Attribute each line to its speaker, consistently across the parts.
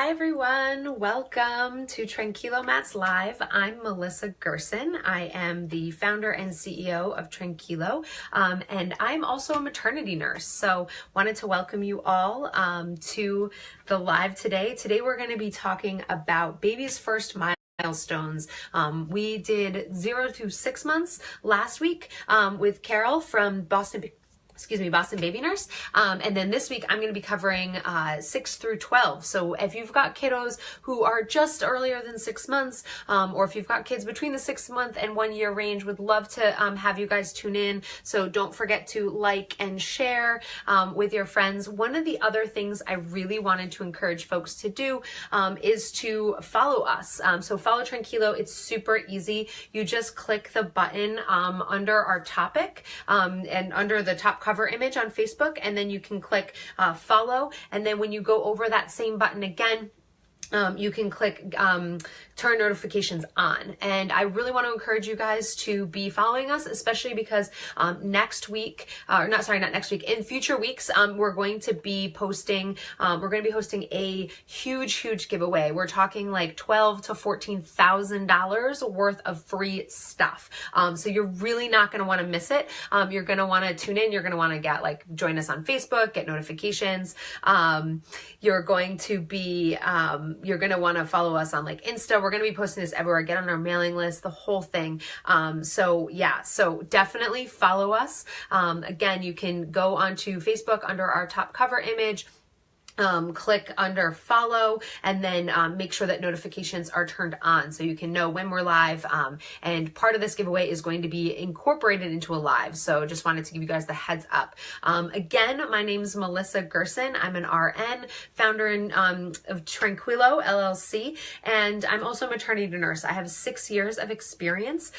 Speaker 1: Hi everyone, welcome to Tranquilo Mat's Live. I'm Melissa Gersin. I am the founder and CEO of Tranquilo, and I'm also a maternity nurse. So wanted to welcome you all to the live today. Today we're going to be talking about baby's first milestones. We did 0 to 6 months last week with Carol from Boston Baby Nurse. And then this week I'm going to be covering 6 through 12. So if you've got kiddos who are just earlier than 6 months, or if you've got kids between the 6-month and 1 year range, would love to have you guys tune in. So don't forget to like and share with your friends. One of the other things I really wanted to encourage folks to do is to follow us. So follow Tranquilo. It's super easy. You just click the button under our topic and under the top cover image on Facebook, and then you can click follow, and then when you go over that same button again, you can click turn notifications on. And I really want to encourage you guys to be following us, especially because next week, in future weeks, we're going to be posting, hosting a huge giveaway. We're talking like $12,000 to $14,000 worth of free stuff. So you're really not going to want to miss it. You're going to want to tune in. You're going to want to join us on Facebook, get notifications. You're going to want to follow us on Insta. We're going to be posting this everywhere. Get on our mailing list, the whole thing. So definitely follow us. Again, you can go onto Facebook under our top cover image. Click under follow, and then make sure that notifications are turned on so you can know when we're live. And part of this giveaway is going to be incorporated into a live. So just wanted to give you guys the heads up. Again, my name is Melissa Gersin. I'm an RN, founder of Tranquilo LLC, and I'm also a maternity nurse. I have 6 years of experience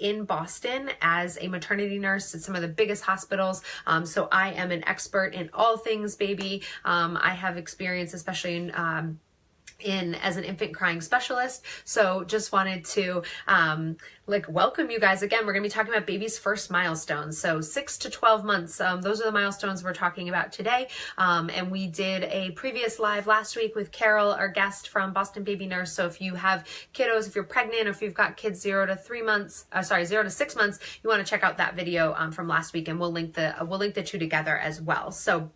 Speaker 1: in Boston as a maternity nurse at some of the biggest hospitals. So I am an expert in all things baby. I have experience, especially in as an infant crying specialist. So just wanted to welcome you guys again. We're going to be talking about baby's first milestones. So 6 to 12 months. Those are the milestones we're talking about today. And we did a previous live last week with Carol, our guest from Boston Baby Nurse. So if you have kiddos, if you're pregnant, or if you've got kids 0 to 6 months, you want to check out that video from last week, and we'll link the two together as well. So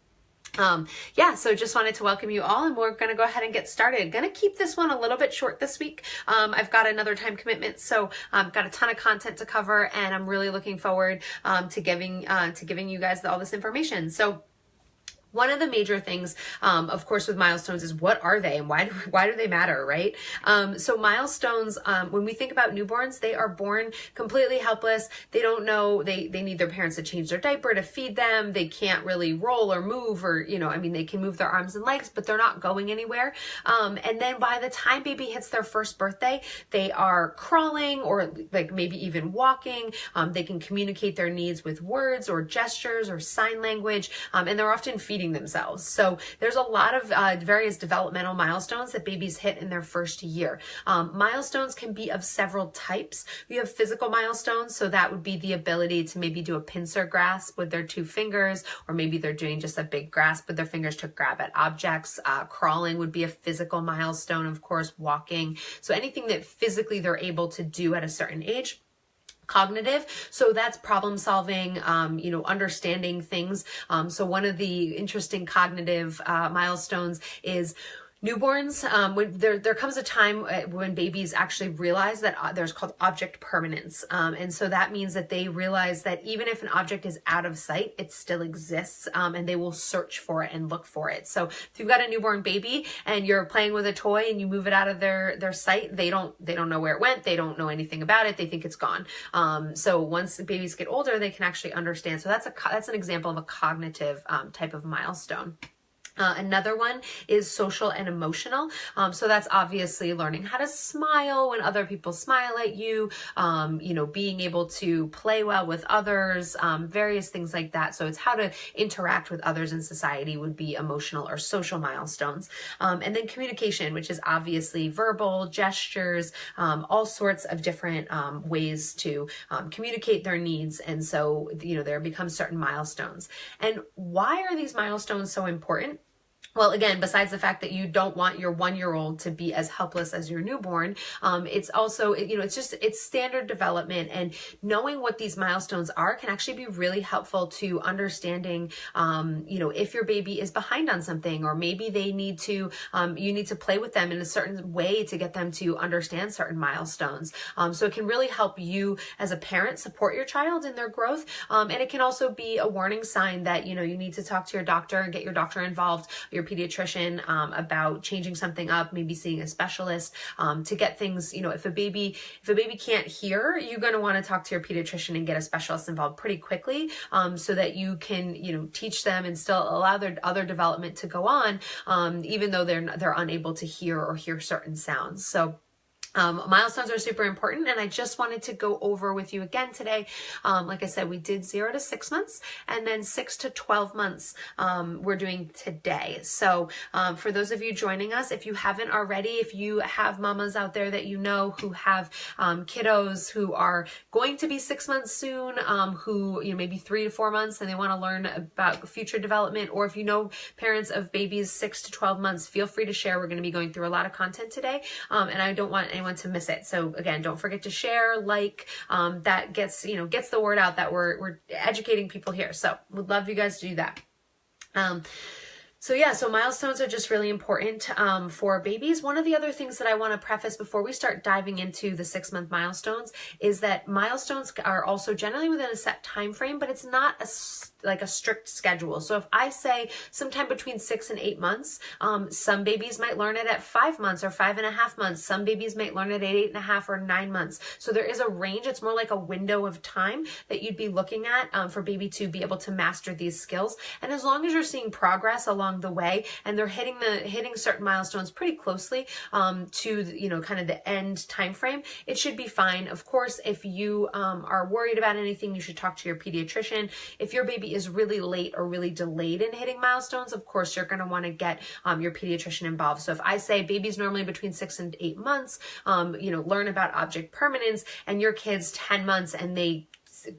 Speaker 1: so just wanted to welcome you all, and we're going to go ahead and get started. Going to keep this one a little bit short this week. I've got another time commitment, so I've got a ton of content to cover, and I'm really looking forward to giving you guys all this information. So one of the major things, of course, with milestones is what are they and why do they matter, right? So milestones, when we think about newborns, they are born completely helpless. They don't know, they need their parents to change their diaper, to feed them. They can't really roll or move, or, they can move their arms and legs, but they're not going anywhere. And then by the time baby hits their first birthday, they are crawling or maybe even walking. They can communicate their needs with words or gestures or sign language, and they're often feeding themselves. So there's a lot of various developmental milestones that babies hit in their first year. Milestones can be of several types. We have physical milestones, so that would be the ability to maybe do a pincer grasp with their 2 fingers, or maybe they're doing just a big grasp with their fingers to grab at objects. Crawling would be a physical milestone, of course, walking. So anything that physically they're able to do at a certain age. Cognitive, so that's problem solving, understanding things. So one of the interesting cognitive milestones is newborns. When there comes a time when babies actually realize that there's called object permanence. And so that means that they realize that even if an object is out of sight, it still exists, and they will search for it and look for it. So if you've got a newborn baby and you're playing with a toy and you move it out of their sight, they don't know where it went. They don't know anything about it. They think it's gone. So once the babies get older, they can actually understand. So that's an example of a cognitive type of milestone. Another one is social and emotional. So that's obviously learning how to smile when other people smile at you, being able to play well with others, various things like that. So it's how to interact with others in society would be emotional or social milestones. And then communication, which is obviously verbal, gestures, all sorts of different ways to communicate their needs. And so, there become certain milestones. And why are these milestones so important? Well, again, besides the fact that you don't want your 1-year-old to be as helpless as your newborn, it's also, it's standard development, and knowing what these milestones are can actually be really helpful to understanding, if your baby is behind on something, or maybe they need to, you need to play with them in a certain way to get them to understand certain milestones. So it can really help you as a parent support your child in their growth. And it can also be a warning sign that, you need to talk to your doctor and get your doctor involved, your pediatrician, about changing something up, maybe seeing a specialist, to get things, if a baby can't hear, you're going to want to talk to your pediatrician and get a specialist involved pretty quickly, so that you can, teach them and still allow their other development to go on, even though they're unable to hear or hear certain sounds. So milestones are super important, and I just wanted to go over with you again today. Like I said, we did 0 to 6 months, and then 6 to 12 months we're doing today. So for those of you joining us, if you haven't already, if you have mamas out there that who have kiddos who are going to be 6 months soon, who maybe 3 to 4 months, and they want to learn about future development, or if parents of babies 6 to 12 months, feel free to share. We're going to be going through a lot of content today, and I don't want anyone to miss it. So again, don't forget to share, that gets the word out that we're educating people here. So would love you guys to do that. So milestones are just really important for babies. One of the other things that I want to preface before we start diving into the 6-month milestones is that milestones are also generally within a set time frame, but it's not a strict schedule. So if I say sometime between 6 and 8 months, some babies might learn it at 5 months or 5.5 months. Some babies might learn it at 8.5 or 9 months. So there is a range. It's more like a window of time that you'd be looking at for baby to be able to master these skills. And as long as you're seeing progress along the way, and they're hitting certain milestones pretty closely to kind of the end time frame, it should be fine. Of course, if you are worried about anything, you should talk to your pediatrician. If your baby is really late or really delayed in hitting milestones, of course, you're going to want to get your pediatrician involved. So if I say babies normally between 6 and 8 months, learn about object permanence, and your kid's 10 months and they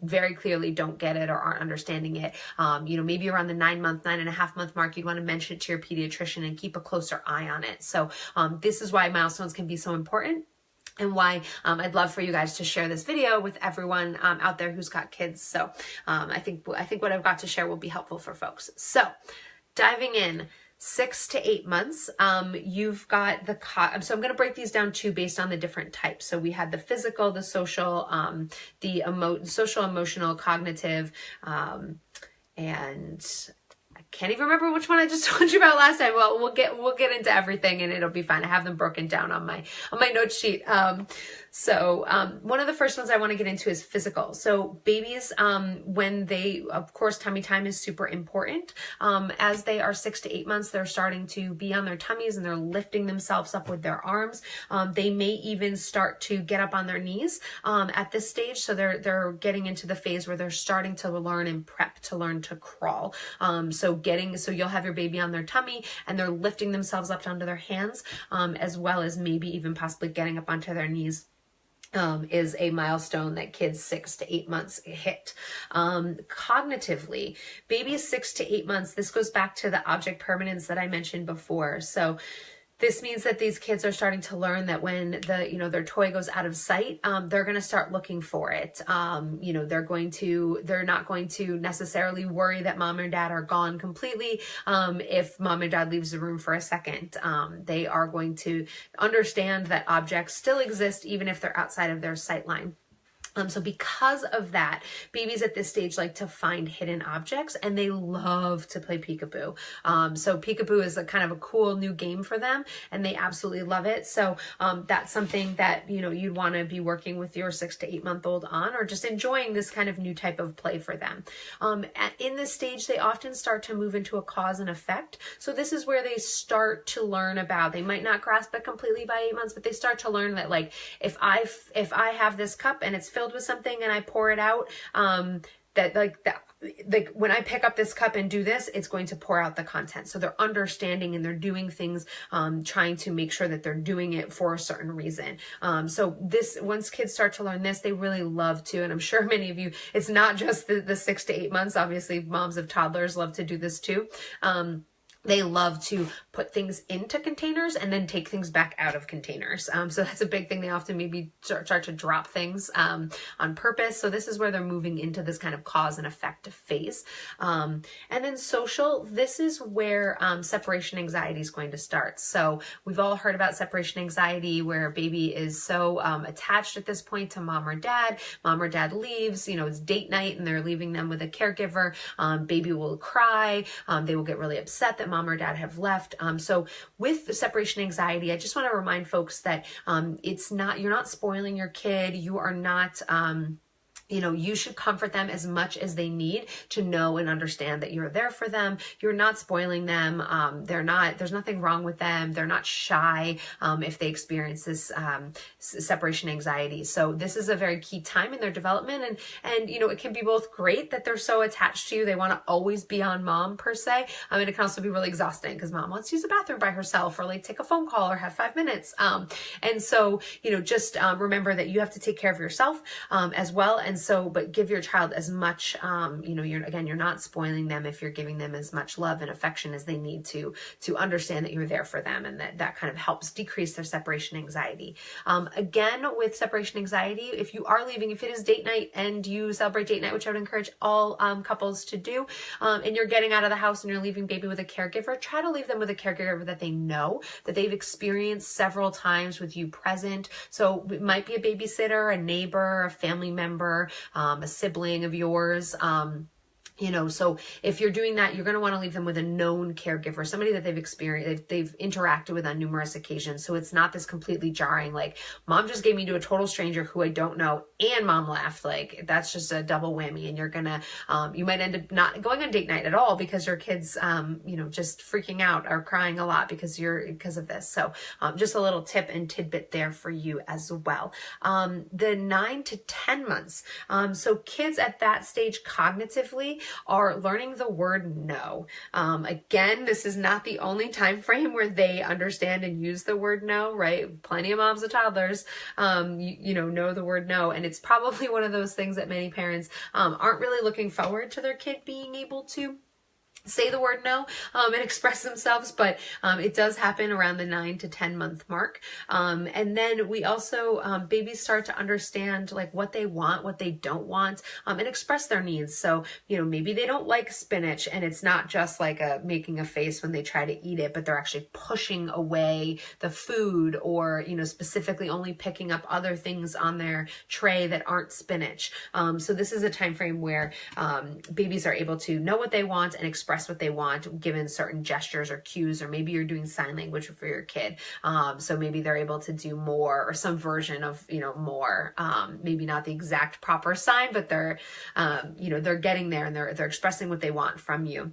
Speaker 1: very clearly don't get it or aren't understanding it, maybe around the 9.5 month mark, you'd want to mention it to your pediatrician and keep a closer eye on it. So this is why milestones can be so important, and why I'd love for you guys to share this video with everyone out there who's got kids. So I think what I've got to share will be helpful for folks. So diving in, 6 to 8 months, you've got so I'm going to break these down too based on the different types. So we had the physical, the social, social, emotional, cognitive, and I can't even remember which one I just told you about last time. Well, we'll get into everything, and it'll be fine. I have them broken down on my note sheet. So one of the first ones I want to get into is physical. So babies, when they, of course, tummy time is super important. As they are 6 to 8 months, they're starting to be on their tummies and they're lifting themselves up with their arms. They may even start to get up on their knees at this stage. So they're getting into the phase where they're starting to learn and prep to learn to crawl. So you'll have your baby on their tummy and they're lifting themselves up onto their hands, as well as maybe even possibly getting up onto their knees. Is a milestone that kids 6 to 8 months hit. Cognitively, babies 6 to 8 months, this goes back to the object permanence that I mentioned before. So this means that these kids are starting to learn that when their toy goes out of sight, they're going to start looking for it. They're not going to necessarily worry that mom and dad are gone completely. If mom and dad leaves the room for a second, they are going to understand that objects still exist even if they're outside of their sight line. So because of that, babies at this stage like to find hidden objects, and they love to play peekaboo. So peekaboo is a kind of a cool new game for them, and they absolutely love it. So that's something that you'd want to be working with your 6 to 8 month old on, or just enjoying this kind of new type of play for them. In this stage, they often start to move into a cause and effect. So this is where they start to learn about. They might not grasp it completely by 8 months, but they start to learn that if I have this cup and it's filled with something and I pour it out, when I pick up this cup and do this, it's going to pour out the content. So they're understanding and they're doing things, trying to make sure that they're doing it for a certain reason. So once kids start to learn this, they really love to, and I'm sure many of you, it's not just the 6 to 8 months. Obviously, moms of toddlers love to do this too. they love to put things into containers and then take things back out of containers. So that's a big thing. They often maybe start to drop things on purpose. So this is where they're moving into this kind of cause and effect phase. And then social, this is where separation anxiety is going to start. So we've all heard about separation anxiety, where a baby is so attached at this point to mom or dad. Mom or dad leaves, it's date night and they're leaving them with a caregiver. Baby will cry. They will get really upset that mom or dad have left. So with the separation anxiety, I just want to remind folks that you're not spoiling your kid. You are not, you should comfort them as much as they need to know and understand that you're there for them. You're not spoiling them. There's nothing wrong with them. They're not shy if they experience this separation anxiety. So this is a very key time in their development. And it can be both great that they're so attached to you. They want to always be on mom per se. And it can also be really exhausting because mom wants to use the bathroom by herself or like take a phone call or have 5 minutes. And so, just remember that you have to take care of yourself as well. And so, but give your child as much, you're not spoiling them if you're giving them as much love and affection as they need to understand that you're there for them, and that kind of helps decrease their separation anxiety. Again, with separation anxiety, if you are leaving, if it is date night and you celebrate date night, which I would encourage all couples to do, and you're getting out of the house and you're leaving baby with a caregiver, try to leave them with a caregiver that they know, that they've experienced several times with you present. So it might be a babysitter, a neighbor, a family member, a sibling of yours. So if you're doing that, you're going to want to leave them with a known caregiver, somebody that they've experienced, they've interacted with on numerous occasions. So it's not this completely jarring, like mom just gave me to a total stranger who I don't know and mom left. Like that's just a double whammy. And you're going to, you might end up not going on date night at all because your kid's, just freaking out or crying a lot because of this. So just a little tip and tidbit there for you as well. The 9 to 10 months. So kids at that stage cognitively are learning the word no. Again, this is not the only time frame where they understand and use the word no, right? Plenty of moms and toddlers, know the word no. And it's probably one of those things that many parents aren't really looking forward to their kid being able to say the word no and express themselves, but it does happen around the 9 to 10 month mark. And then we also, babies start to understand like what they want, what they don't want, and express their needs. So, maybe they don't like spinach and it's not just like making a face when they try to eat it, but they're actually pushing away the food or, specifically only picking up other things on their tray that aren't spinach. So this is a time frame where babies are able to know what they want and express what they want given certain gestures or cues, or maybe you're doing sign language for your kid. So maybe they're able to do more or some version of, more, maybe not the exact proper sign, but they're getting there and they're expressing what they want from you.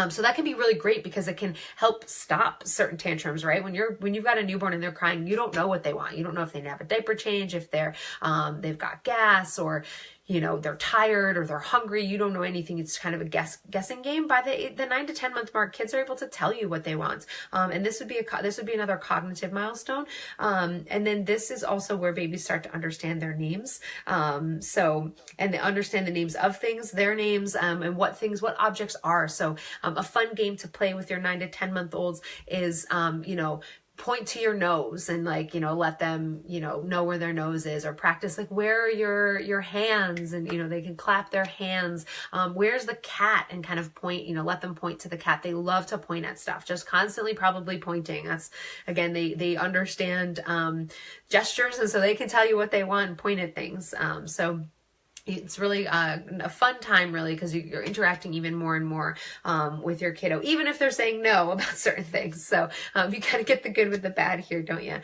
Speaker 1: So that can be really great because it can help stop certain tantrums, right? When you've got a newborn and they're crying, you don't know what they want. You don't know if they have a diaper change, if they've got gas, or they're tired or they're hungry. You don't know anything. It's kind of a guessing game. By the 9 to 10 month mark, kids are able to tell you what they want. And this would be another cognitive milestone. And then this is also where babies start to understand their names. And they understand the names of things, their names, and what objects are. So, a fun game to play with your 9 to 10 month olds is, point to your nose and let them, know where their nose is, or practice where are your hands, and, they can clap their hands. Where's the cat, and kind of point, let them point to the cat. They love to point at stuff, just constantly probably pointing. That's, again, they understand, gestures. And so they can tell you what they want and point at things. So it's really a fun time, really, because you're interacting even more and more with your kiddo, even if they're saying no about certain things. So you got to get the good with the bad here, don't you?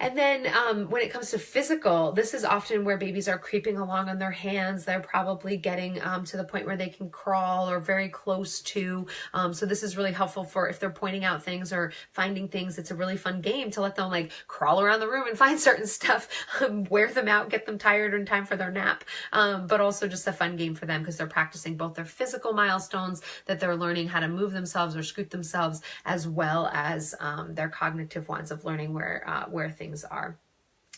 Speaker 1: And then when it comes to physical, this is often where babies are creeping along on their hands. They're probably getting to the point where they can crawl or very close to. So this is really helpful for if they're pointing out things or finding things. It's a really fun game to let them crawl around the room and find certain stuff, wear them out, get them tired in time for their nap. But also just a fun game for them because they're practicing both their physical milestones, that they're learning how to move themselves or scoot themselves, as well as their cognitive ones of learning where things are.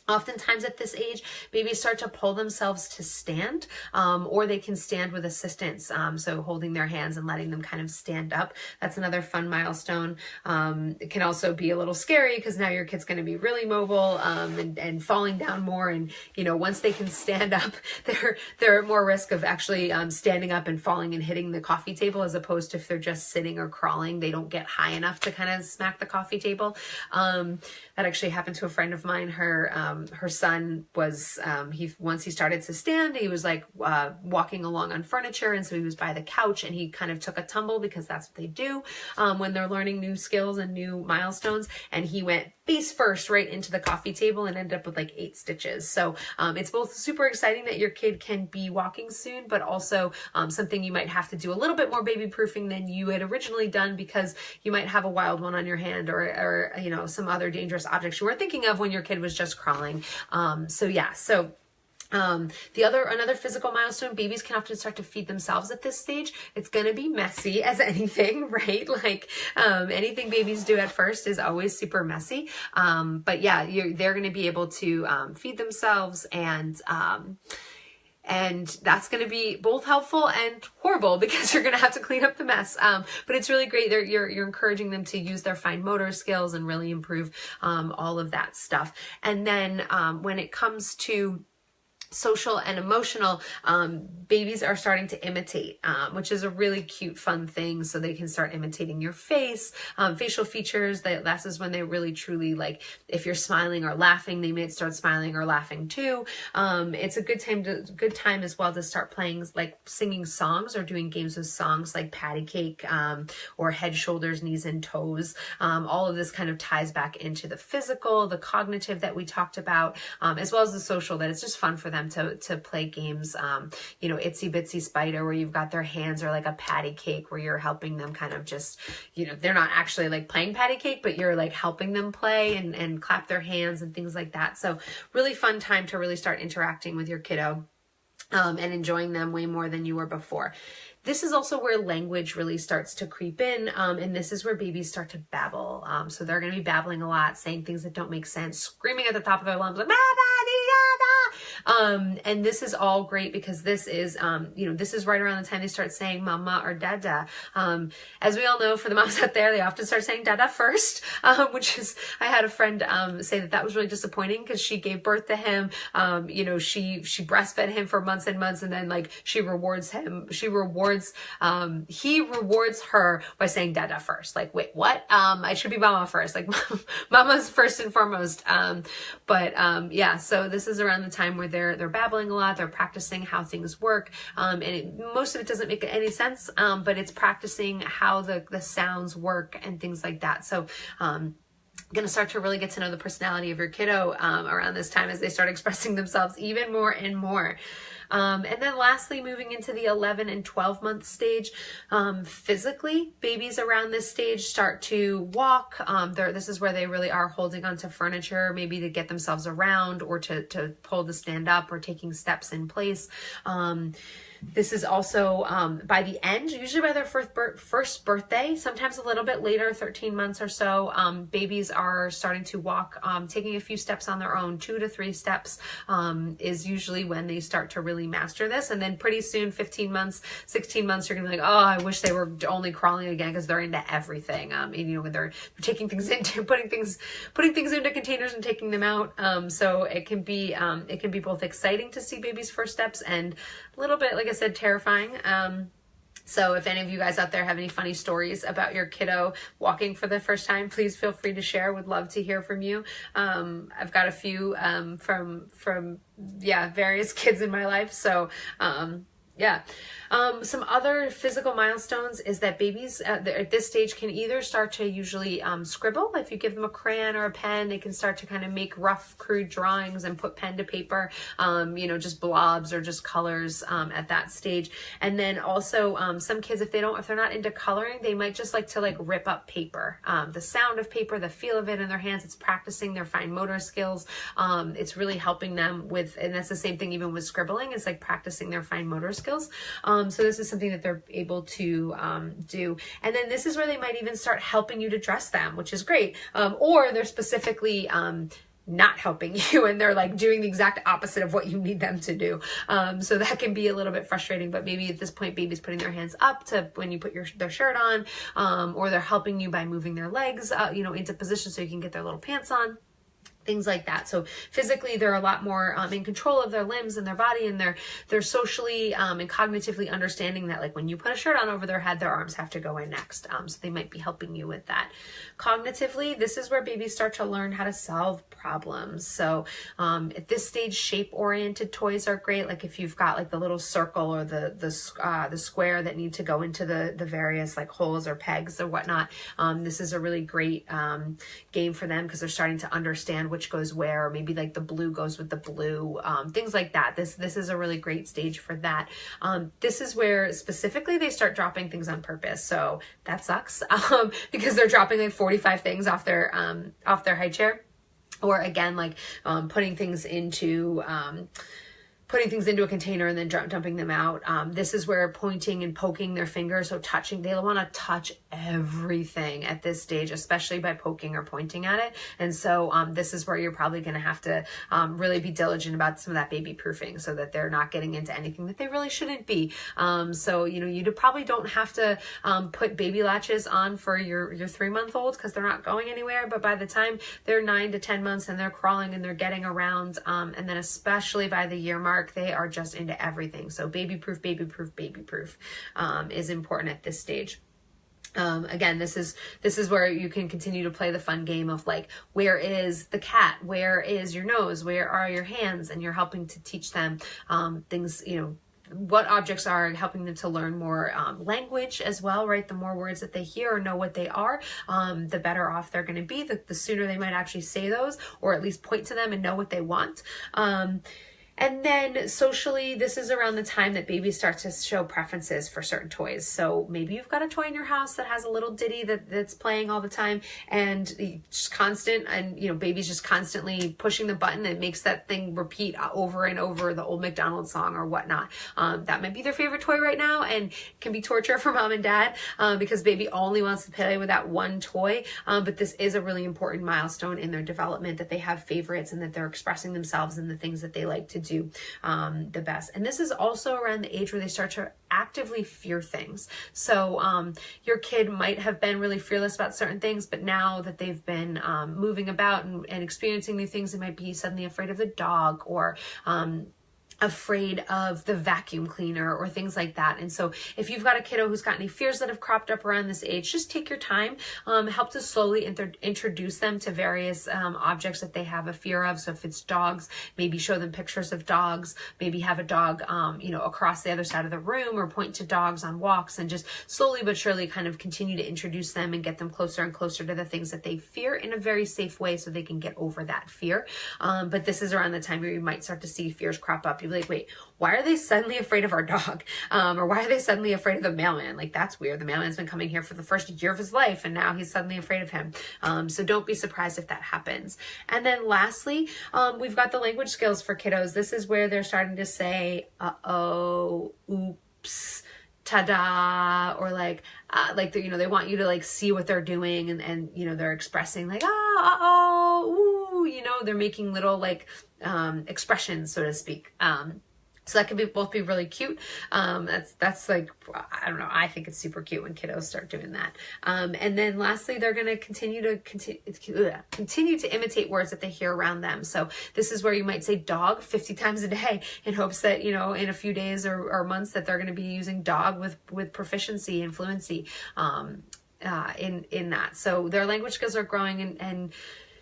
Speaker 1: Oftentimes at this age, babies start to pull themselves to stand, or they can stand with assistance. So holding their hands and letting them kind of stand up. That's another fun milestone. It can also be a little scary because now your kid's going to be really mobile, and falling down more. And, once they can stand up, they're at more risk of actually standing up and falling and hitting the coffee table, as opposed to if they're just sitting or crawling, they don't get high enough to kind of smack the coffee table. That actually happened to a friend of mine. Her son was, once he started to stand, he was like walking along on furniture. And so he was by the couch and he kind of took a tumble, because that's what they do when they're learning new skills and new milestones. And he went face first right into the coffee table and ended up with like 8 stitches. So it's both super exciting that your kid can be walking soon, but also something you might have to do a little bit more baby proofing than you had originally done, because you might have a wild one on your hand, or some other dangerous objects you weren't thinking of when your kid was just crawling. Another physical milestone, babies can often start to feed themselves at this stage. It's going to be messy as anything, right? Like, anything babies do at first is always super messy. But yeah, they're going to be able to, feed themselves, and that's going to be both helpful and horrible, because you're going to have to clean up the mess. But it's really great. You're encouraging them to use their fine motor skills and really improve all of that stuff. And then when it comes to social and emotional, babies are starting to imitate, which is a really cute, fun thing. So they can start imitating your face, facial features. That is when they really truly, like, if you're smiling or laughing, they may start smiling or laughing too. It's a good time as well to start playing, like singing songs or doing games with songs like patty cake, or head, shoulders, knees, and toes. All of this kind of ties back into the physical, the cognitive that we talked about, as well as the social, that it's just fun for them to play games, itsy bitsy spider, where you've got their hands, or like a patty cake, where you're helping them kind of just, they're not actually like playing patty cake, but you're like helping them play and clap their hands and things like that. So really fun time to really start interacting with your kiddo, and enjoying them way more than you were before. This is also where language really starts to creep in, and this is where babies start to babble. So they're going to be babbling a lot, saying things that don't make sense, screaming at the top of their lungs, like, and this is all great, because this is, this is right around the time they start saying mama or dada. As we all know, for the moms out there, they often start saying dada first, which is, I had a friend say that was really disappointing, because she gave birth to him. She breastfed him for months and months, and then like he rewards her by saying dada first. Like, wait, what? I should be mama first. Like, mama's first and foremost. So this is around the time where they're babbling a lot. They're practicing how things work. Most of it doesn't make any sense, but it's practicing how the sounds work and things like that. So, going to start to really get to know the personality of your kiddo around this time, as they start expressing themselves even more and more. And then lastly, moving into the 11 and 12 month stage, physically, babies around this stage start to walk. This is where they really are holding onto furniture, maybe to get themselves around, or to pull to stand up, or taking steps in place. This is also by the end, usually by their first birthday, sometimes a little bit later, 13 months or so, babies are starting to walk, taking a few steps on their own. 2 to 3 steps is usually when they start to really master this. And then pretty soon, 15 months, 16 months, you're gonna be like, oh, I wish they were only crawling again, because they're into everything. When they're taking things into, putting things into containers and taking them out. So it can be both exciting to see babies' first steps, and a little bit, like I said, terrifying. So if any of you guys out there have any funny stories about your kiddo walking for the first time, please feel free to share. Would love to hear from you. I've got a few from various kids in my life. So some other physical milestones is that babies at this stage can either start to usually scribble. If you give them a crayon or a pen, they can start to kind of make rough, crude drawings and put pen to paper, just blobs or just colors at that stage. And then also some kids, if they're not into coloring, they might just like to rip up paper. The sound of paper, the feel of it in their hands, it's practicing their fine motor skills. It's really helping them with, and that's the same thing even with scribbling, it's like practicing their fine motor skills. So this is something that they're able to do. And then this is where they might even start helping you to dress them, which is great. Or they're specifically not helping you, and they're like doing the exact opposite of what you need them to do. So that can be a little bit frustrating, but maybe at this point, baby's putting their hands up to when you put their shirt on, or they're helping you by moving their legs, into position so you can get their little pants on. Things like that. So physically, they're a lot more in control of their limbs and their body, and they're socially and cognitively understanding that, like, when you put a shirt on over their head, their arms have to go in next. So they might be helping you with that. Cognitively, this is where babies start to learn how to solve problems. So at this stage, shape-oriented toys are great. Like if you've got like the little circle or the square that need to go into the various like holes or pegs or whatnot. This is a really great game for them because they're starting to understand which goes where, or maybe like the blue goes with the blue, things like that. This is a really great stage for that. This is where specifically they start dropping things on purpose. So that sucks because they're dropping like 45 things off their high chair, or again, like putting things into a container and then dumping them out. This is where pointing and poking their fingers, so touching, they want to touch everything at this stage, especially by poking or pointing at it. And so this is where you're probably going to have to really be diligent about some of that baby proofing so that they're not getting into anything that they really shouldn't be. So, you probably don't have to put baby latches on for your 3-month-olds because they're not going anywhere. But by the time they're 9 to 10 months and they're crawling and they're getting around, and then especially by the year mark, they are just into everything. So baby proof is important at this stage. Again, this is where you can continue to play the fun game of like, where is the cat? Where is your nose? Where are your hands? And you're helping to teach them things, what objects are, helping them to learn more language as well, right? The more words that they hear or know what they are, the better off they're going to be. The sooner they might actually say those, or at least point to them and know what they want. And then socially, this is around the time that babies start to show preferences for certain toys. So maybe you've got a toy in your house that has a little ditty that's playing all the time, and just constant, and baby's just constantly pushing the button that makes that thing repeat over and over, the old McDonald's song or whatnot. That might be their favorite toy right now, and can be torture for mom and dad because baby only wants to play with that one toy. But this is a really important milestone in their development, that they have favorites and that they're expressing themselves and the things that they like to do the best. And this is also around the age where they start to actively fear things. So your kid might have been really fearless about certain things, but now that they've been moving about and experiencing new things, they might be suddenly afraid of the dog, or afraid of the vacuum cleaner, or things like that. And so if you've got a kiddo who's got any fears that have cropped up around this age, just take your time, help to slowly introduce them to various objects that they have a fear of. So if it's dogs, maybe show them pictures of dogs, maybe have a dog, across the other side of the room, or point to dogs on walks, and just slowly but surely kind of continue to introduce them and get them closer and closer to the things that they fear in a very safe way so they can get over that fear. But this is around the time where you might start to see fears crop up. You'll be like, wait, why are they suddenly afraid of our dog? Or why are they suddenly afraid of the mailman? Like, that's weird. The mailman's been coming here for the first year of his life, and now he's suddenly afraid of him. So don't be surprised if that happens. And then lastly, we've got the language skills for kiddos. This is where they're starting to say, uh-oh, oops, ta-da, or they want you to like see what they're doing, and they're expressing like, uh-oh, ooh, they're making little like expressions, so to speak. So that can both be really cute. That's like, I don't know, I think it's super cute when kiddos start doing that. And then lastly, they're going to continue to imitate words that they hear around them. So this is where you might say dog 50 times a day in hopes that, in a few days or months that they're going to be using dog with proficiency and fluency in that. So their language skills are growing and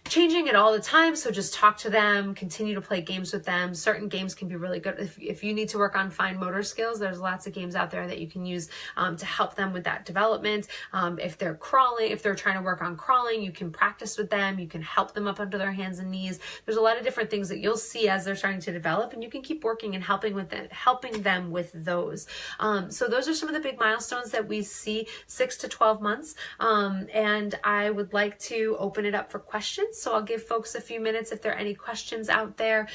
Speaker 1: changing it all the time. So just talk to them, continue to play games with them. Certain games can be really good. If you need to work on fine motor skills, there's lots of games out there that you can use to help them with that development. If they're crawling, if they're trying to work on crawling, you can practice with them. You can help them up onto their hands and knees. There's a lot of different things that you'll see as they're starting to develop, and you can keep working and helping them with those. So those are some of the big milestones that we see 6 to 12 months. And I would like to open it up for questions. So I'll give folks a few minutes if there are any questions out there.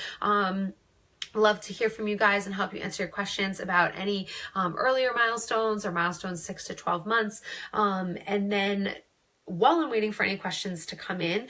Speaker 1: Love to hear from you guys and help you answer your questions about any earlier milestones or milestones 6 to 12 months. And then while I'm waiting for any questions to come in,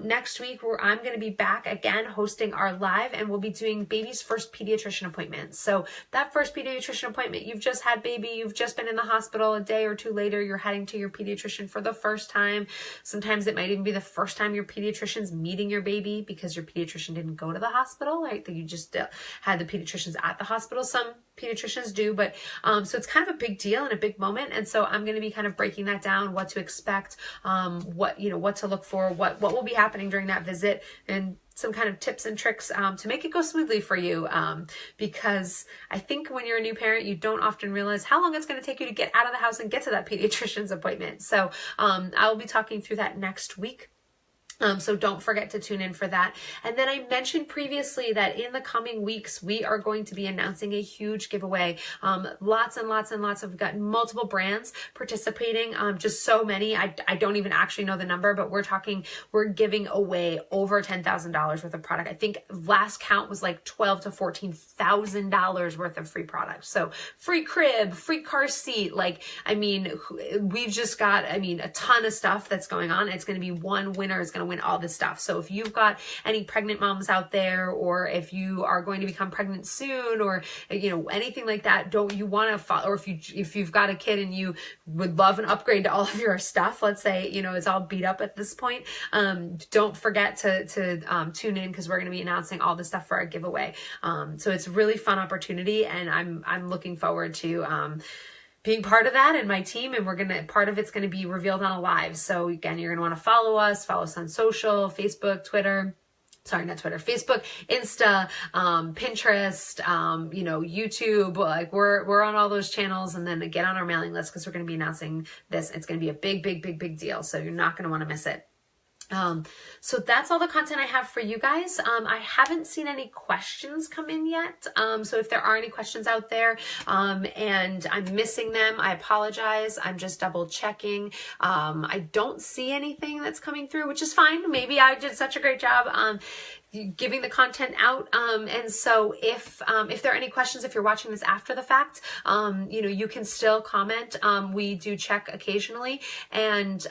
Speaker 1: next week I'm going to be back again hosting our live, and we'll be doing baby's first pediatrician appointment. So that first pediatrician appointment, you've just had baby, you've just been in the hospital, a day or two later, you're heading to your pediatrician for the first time. Sometimes it might even be the first time your pediatrician's meeting your baby because your pediatrician didn't go to the hospital, right? That you just had the pediatricians at the hospital. Some pediatricians do, but so it's kind of a big deal and a big moment. And so I'm going to be kind of breaking that down, what to expect, what to look for, what will be happening during that visit, and some kind of tips and tricks to make it go smoothly for you, because I think when you're a new parent, you don't often realize how long it's going to take you to get out of the house and get to that pediatrician's appointment. So I'll be talking through that next week. So don't forget to tune in for that. And then I mentioned previously that in the coming weeks, we are going to be announcing a huge giveaway. Lots and lots and lots. We've got multiple brands participating, just so many. I don't even actually know the number, but we're giving away over $10,000 worth of product. I think last count was like $12,000 to $14,000 worth of free products. So free crib, free car seat. We've just got, a ton of stuff that's going on. It's going to be one winner is going to win all this stuff. So if you've got any pregnant moms out there, or if you are going to become pregnant soon, or anything like that, don't you want to follow, or if you've got a kid and you would love an upgrade to all of your stuff, let's say it's all beat up at this point, don't forget to tune in, because we're going to be announcing all the stuff for our giveaway. So it's a really fun opportunity, and I'm looking forward to being part of that and my team, and part of it's going to be revealed on a live. So again, you're going to want to follow us on social, Facebook, Facebook, Insta, Pinterest, YouTube. We're on all those channels, and then get on our mailing list, because we're going to be announcing this. It's going to be a big deal. So you're not going to want to miss it. So that's all the content I have for you guys. I haven't seen any questions come in yet. So if there are any questions out there, and I'm missing them, I apologize. I'm just double checking. I don't see anything that's coming through, which is fine. Maybe I did such a great job, giving the content out. And so if there are any questions, if you're watching this after the fact, you can still comment. We do check occasionally, and,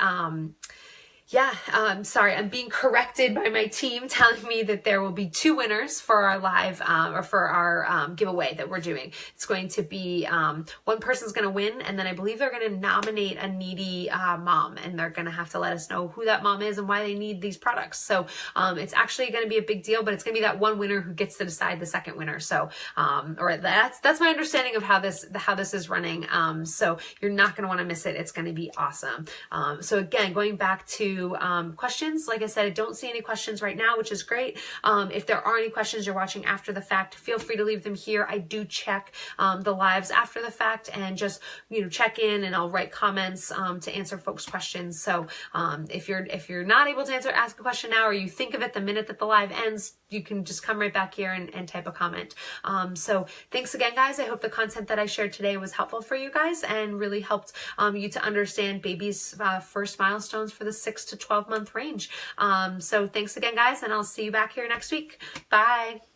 Speaker 1: sorry, I'm being corrected by my team telling me that there will be 2 winners for our live, or for our giveaway that we're doing. It's going to be, one person's going to win, and then I believe they're going to nominate a needy mom, and they're going to have to let us know who that mom is and why they need these products. So it's actually going to be a big deal, but it's going to be that one winner who gets to decide the second winner. So, or that's my understanding of how this is running. So you're not going to want to miss it. It's going to be awesome. So again, going back to questions, like I said, I don't see any questions right now, which is great. If there are any questions you're watching after the fact, feel free to leave them here. I do check the lives after the fact, and just check in, and I'll write comments to answer folks' questions. So if you're not able to ask a question now, or you think of it the minute that the live ends, you can just come right back here and type a comment. So thanks again, guys. I hope the content that I shared today was helpful for you guys, and really helped you to understand baby's first milestones for the 6 to 12 month range. So thanks again, guys, and I'll see you back here next week. Bye.